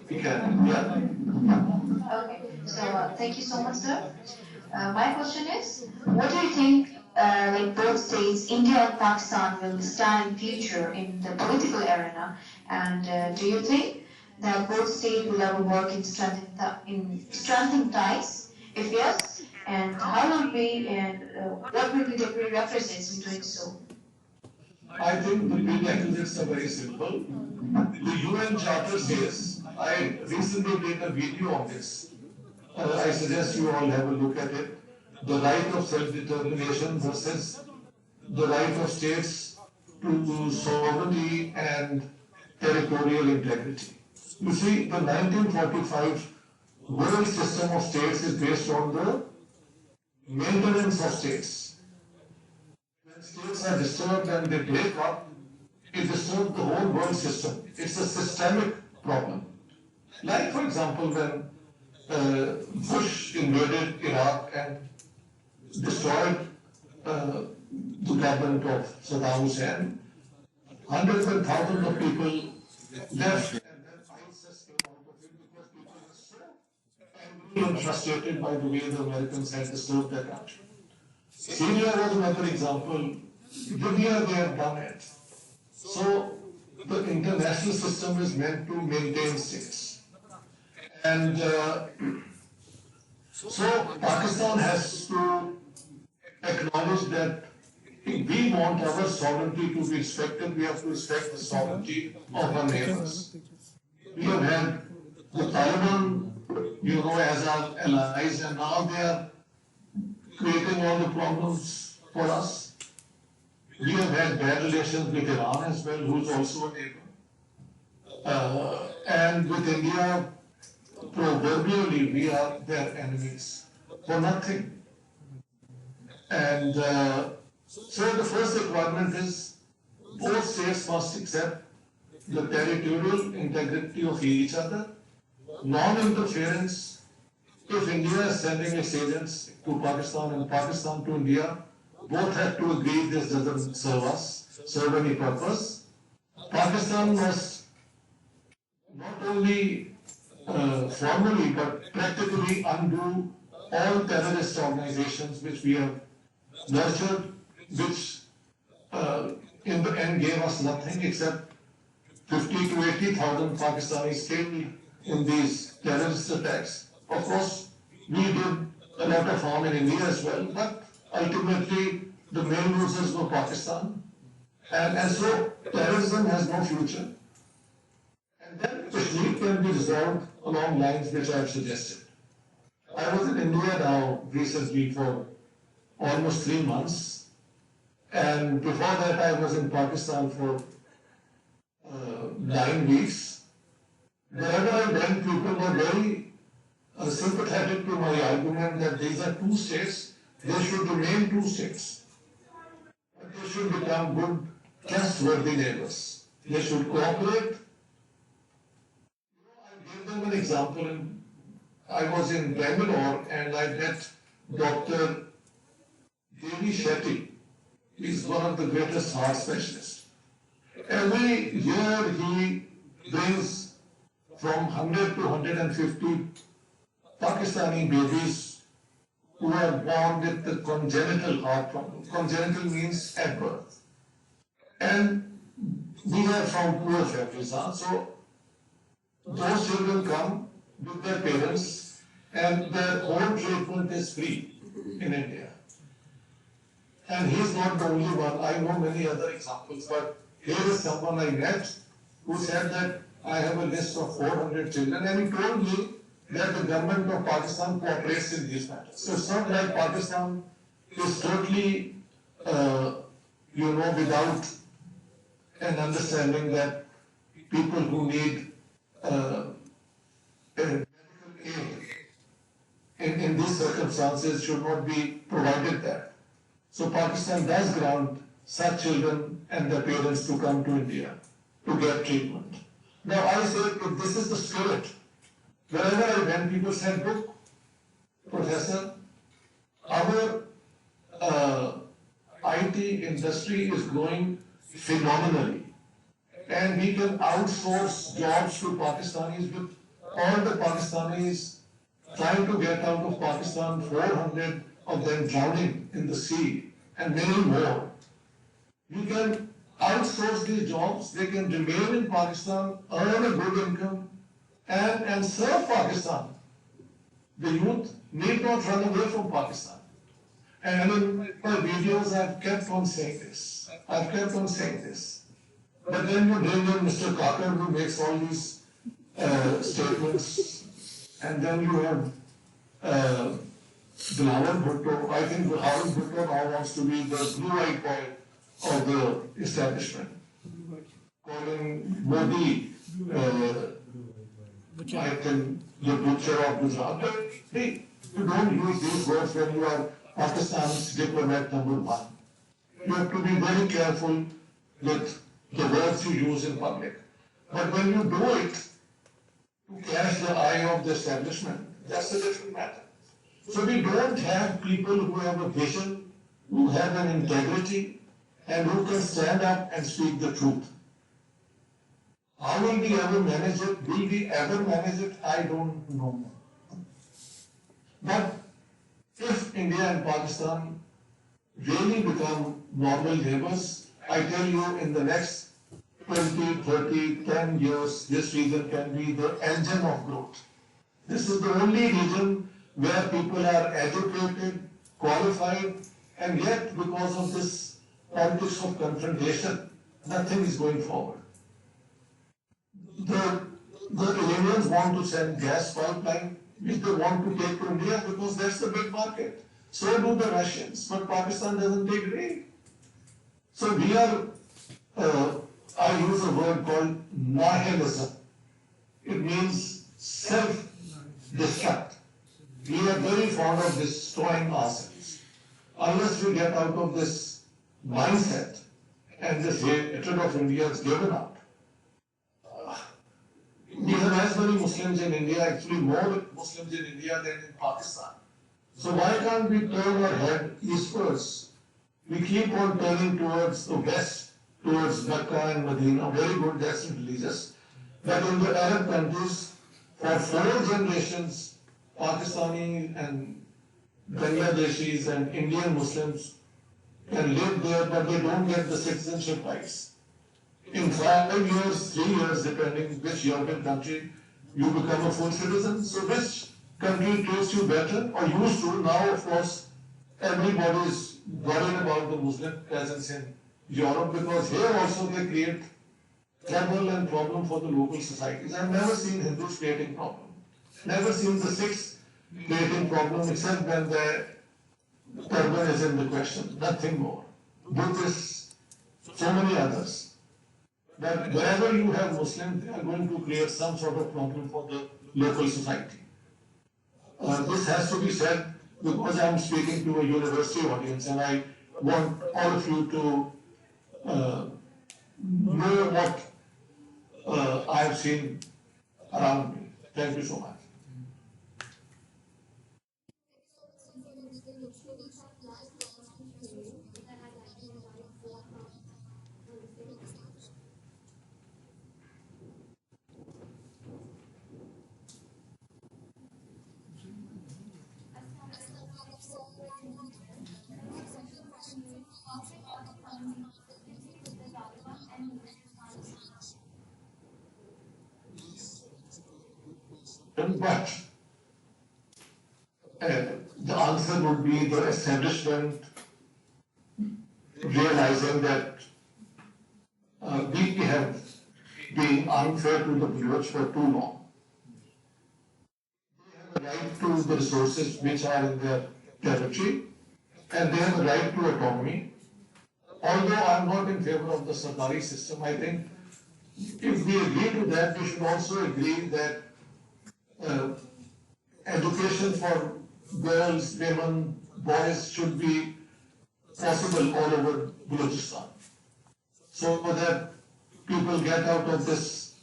We can, yeah. Okay, so thank you so much, sir. My question is, what do you think, like both states, India and Pakistan, will stand in future in the political arena? And do you think that both states will ever work in strengthening ties? If yes, and how will be and what will be the prerequisites in doing so? I think the prerequisites are very simple. The UN Charter says, I recently did a video on this. I suggest you all have a look at it. The right of self-determination versus the right of states to sovereignty and territorial integrity. You see, the 1945 world system of states is based on the maintenance of states. When states are disturbed and they break up, it disturbs the whole world system. It's a systemic problem. Like, for example, when Bush invaded Iraq and destroyed the government of Saddam Hussein, hundreds and thousands of people left, and then ISIS came out of it because people were so angry and frustrated by the way the Americans had disturbed their country. Syria was another example. Libya, they have done it. So the international system is meant to maintain states. And so Pakistan has to acknowledge that if we want our sovereignty to be respected, we have to respect the sovereignty of our neighbors. We have had the Taliban, as our allies, and now they are creating all the problems for us. We have had bad relations with Iran as well, who is also a neighbor. And with India, proverbially, we are their enemies for nothing. And so the first requirement is both states must accept the territorial integrity of each other, non-interference. If India is sending its agents to Pakistan and Pakistan to India, both have to agree this doesn't serve any purpose. Pakistan must not only formally but practically undo all terrorist organizations which we have nurtured, which in the end gave us nothing except 50 to 80,000 Pakistanis killed in these terrorist attacks. Of course, we did a lot of harm in India as well, but ultimately the main losers were Pakistan. And so terrorism has no future. And then Kashmir can be resolved along lines which I have suggested. I was in India now recently for almost 3 months, and before that I was in Pakistan for 9 weeks. Wherever I went, people were very sympathetic to my argument that these are two states, they should remain two states. But they should become good, trustworthy neighbors. They should cooperate. I gave them an example. I was in Bangalore and I met Dr. Devi Shetty. He's one of the greatest heart specialists. Every year he brings from 100 to 150 Pakistani babies who are born with the congenital heart problem. Congenital means at birth. And these are from poor families. So those children come with their parents and their whole treatment is free in India. And he's not the only one. I know many other examples, but here is someone I met who said that I have a list of 400 children, and he told me that the government of Pakistan cooperates in these matters. So it's not like Pakistan is totally, without an understanding that people who need medical aid in these circumstances should not be provided that. So Pakistan does grant such children and their parents to come to India to get treatment. Now I say, if this is the spirit, wherever I went, people said, look, Professor, our IT industry is growing phenomenally. and we can outsource jobs to Pakistanis with all the Pakistanis trying to get out of Pakistan, 400 of them drowning in the sea, and many more. We can outsource these jobs, they can remain in Pakistan, earn a good income, and serve Pakistan. The youth need not run away from Pakistan. And in my videos, I've kept on saying this. But then you bring in Mr. Carter, who makes all these statements, and then you have Bilawal Bhutto. I think Bilawal Bhutto now wants to be the blue-eyed boy of the establishment, calling Modi, I think, the butcher of Gujarat. Hey, you don't use these words when you are Pakistan's diplomat number one. You have to be very careful with the words you use in public. But when you do it to catch the eye of the establishment, that's a different matter. So we don't have people who have a vision, who have an integrity, and who can stand up and speak the truth. How will we ever manage it? Will we ever manage it? I don't know. But if India and Pakistan really become normal neighbors, I tell you, in the next 20, 30, 10 years, this region can be the engine of growth. This is the only region where people are educated, qualified, and yet because of this politics of confrontation, nothing is going forward. The Iranians want to send gas pipeline, which they want to take to India because that's the big market. So do the Russians, but Pakistan doesn't take grain. So we are, I use a word called nihilism. It means self-destruct. We are very fond of destroying ourselves. Unless we get out of this mindset and this hatred of India is given up, we have as many Muslims in India, actually more Muslims in India than in Pakistan. So why can't we turn our head eastwards? We keep on turning towards the west, towards Mecca and Medina, very good, that's religious. But in the Arab countries, for 4 generations, Pakistani and Bangladeshis and Indian Muslims can live there, but they don't get the citizenship rights. In 5 years, 3 years, depending which European country, you become a full citizen. So which country treats you better or used to? Now, of course, everybody is worried about the Muslim presence in Europe because here also they create trouble and problem for the local societies. I've never seen Hindus creating problem. Never seen the Sikhs creating problem except when the turban is in the question. Nothing more. Buddhists, so many others. That wherever you have Muslims, they are going to create some sort of problem for the local society. This has to be said because I am speaking to a university audience and I want all of you to know what I have seen around me. Thank you so much. But the answer would be the establishment realizing that we have been unfair to the viewers for too long. They have a right to the resources which are in their territory, and they have a right to autonomy. Although I am not in favor of the Sarkari system, I think if we agree to that, we should also agree that education for girls, women, boys should be possible all over Balochistan. So that people get out of this,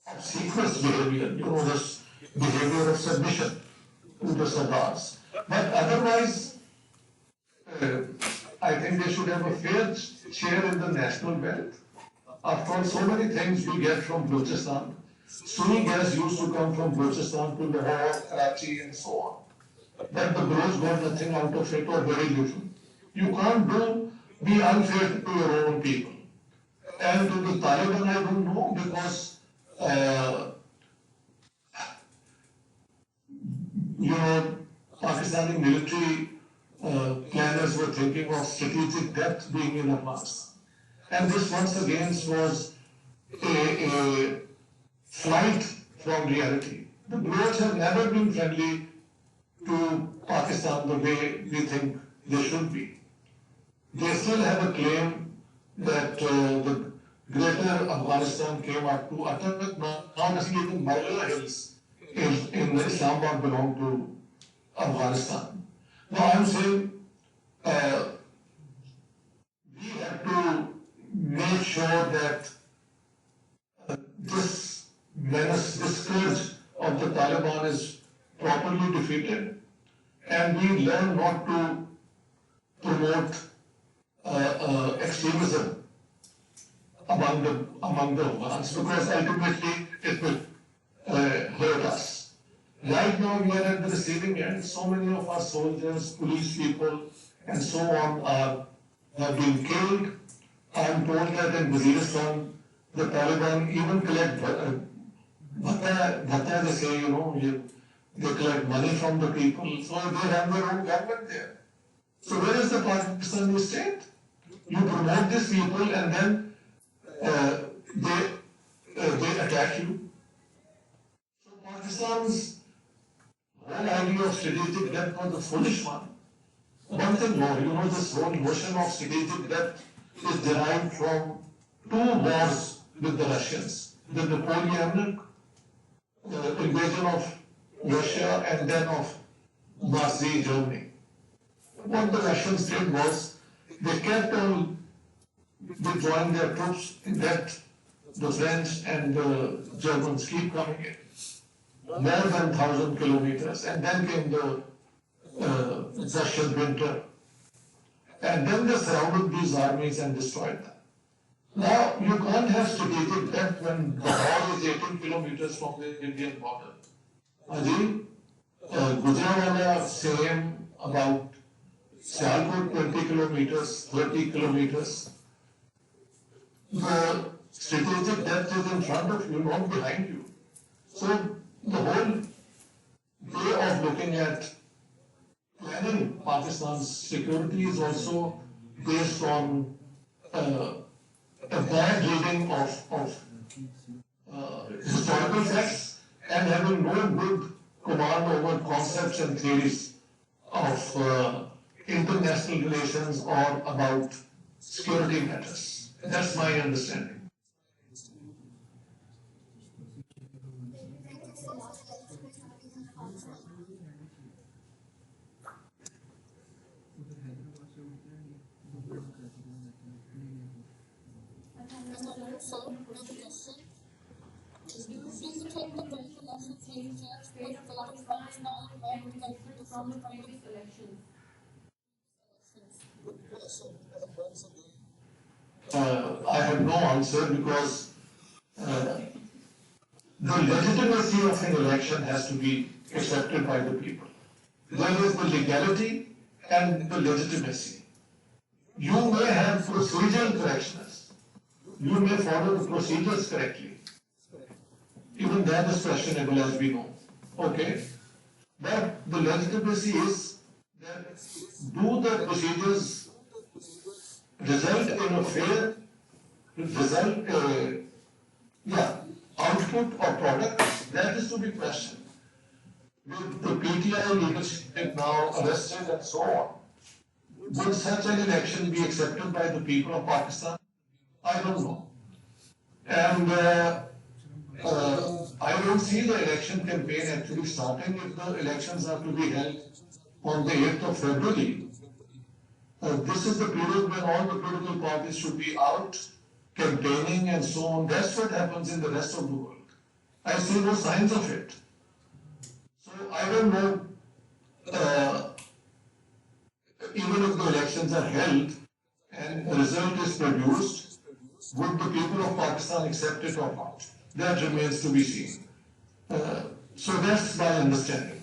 obsequious behavior, this behavior of submission to the Sardars. But otherwise, I I think they should have a fair share in the national wealth. After all, so many things we get from Balochistan. Sunni gas used to come from Balochistan to Lahore, Karachi, and so on. But the Baloch got nothing out of it, or very little. You can't be unfair to your own people. And to the Taliban, I don't know, because Pakistani military planners were thinking of strategic depth being in Afghanistan. And this once again was a flight from reality. The Baloch have never been friendly to Pakistan the way we think they should be. They still have a claim that the greater Afghanistan came up to Attack. Now, even Marla Hills in Islamabad belong to Afghanistan. Now, I'm saying we have to make sure that this menace, this scourge of the Taliban is properly defeated, and we learn not to promote extremism among the Afghans, because ultimately it will hurt us. Right now we are at the receiving end. So many of our soldiers, police people, and so on have been killed. I am told that in Waziristan, the Taliban even collect bhatta, they say, they collect money from the people, so they have their own government there. So where is the Pakistani state? You promote these people and then they attack you. So Pakistan's whole idea of strategic depth was a foolish one. One thing more, this whole notion of strategic depth is derived from two wars with the Russians. The Napoleonic invasion of Russia and then of Nazi Germany. What the Russians did was they kept on withdrawing their troops, that the French and the Germans keep coming in. More than 1,000 kilometers, and then came the Russian winter. And then they surrounded these armies and destroyed them. Now, you can't have strategic depth when Lahore is 18 kilometers from the Indian border. Ajit, Gujranwala, same, about Sialkot 20 kilometers, 30 kilometers. The strategic depth is in front of you, not behind you. So the whole way of looking at planning Pakistan's security is also based on a bad reading of historical facts and having no good command over concepts and theories of international relations or about security matters. That's my understanding. From the previous elections? I have no answer because the legitimacy of an election has to be accepted by the people. There is the legality and the legitimacy. You may have procedural corrections. You may follow the procedures correctly. Even that is questionable, as we know. Okay? But the legitimacy is that do the procedures result in a fair output or product? That is to be questioned. With the PTI leadership now arrested and so on, would such an election be accepted by the people of Pakistan? I don't know. And I don't see the election campaign actually starting if the elections are to be held on the 8th of February. This is the period when all the political parties should be out campaigning and so on. That's what happens in the rest of the world. I see no signs of it. So I don't know even if the elections are held and a result is produced, would the people of Pakistan accept it or not? That remains to be seen. So that's my understanding.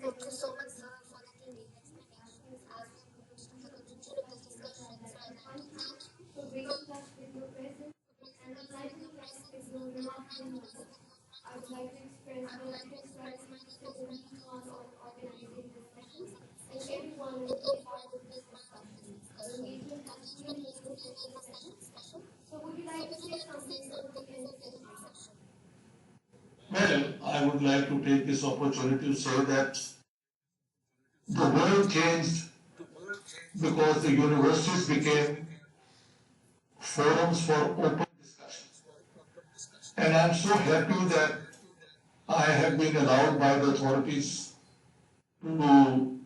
Thank you so much, sir, for the detailed explanations as we approach the conclusion of this discussion. Thank you for gracing us with your presence and obliging us with your remarkable knowledge. I would like to express my deepest gratitude to the Lead on organizing this session and everyone who took part in this discussion. Your engagement has truly made this session special. So would you like to say something before we end the session? Well, I would like to take this opportunity to say that the world changed because the universities became forums for open discussion. And I'm so happy that I have been allowed by the authorities to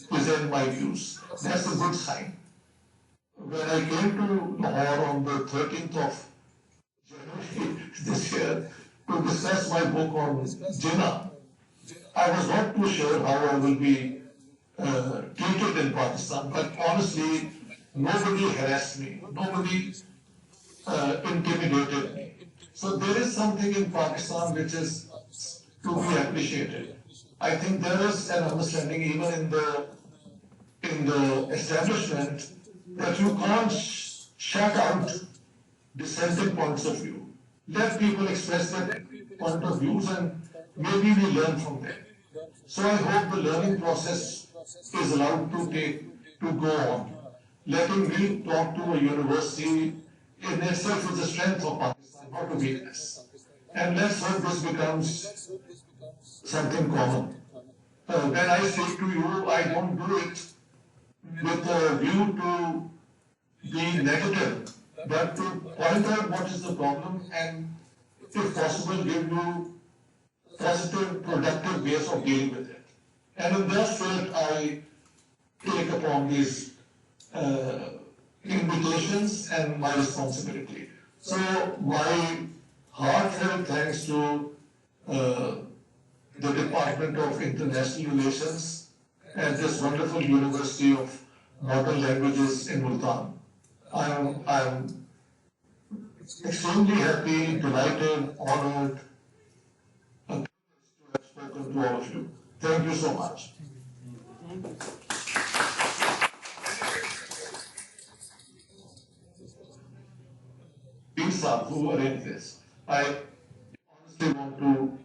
present my views. That's a good sign. When I came to Lahore on the 13th of January this year to discuss my book on Jinnah, I was not too sure how I will be treated in Pakistan, but honestly, nobody harassed me, nobody intimidated me. So there is something in Pakistan which is to be appreciated. I think there is an understanding even in the establishment that you can't shut out dissenting points of view. Let people express their point of views and maybe we learn from them. So I hope the learning process is allowed to go on. Letting me talk to a university in itself is the strength of Pakistan, not a weakness. And let's hope this becomes something common. When I speak to you, I don't do it with a view to be negative, but to point out what is the problem and, if possible, give you positive, productive ways of dealing with it. And in that spirit, I take upon these invitations and my responsibility. So my heartfelt thanks to the Department of International Relations and this wonderful University of Modern Languages in Multan. I'm extremely happy, delighted, honored, and privileged to have spoken to all of you. Thank you so much. Isa, who arranged this, I honestly want to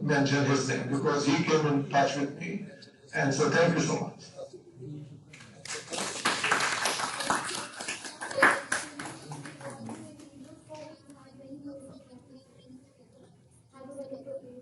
mention his name because he came in touch with me. And so thank you so much. Have a wonderful day.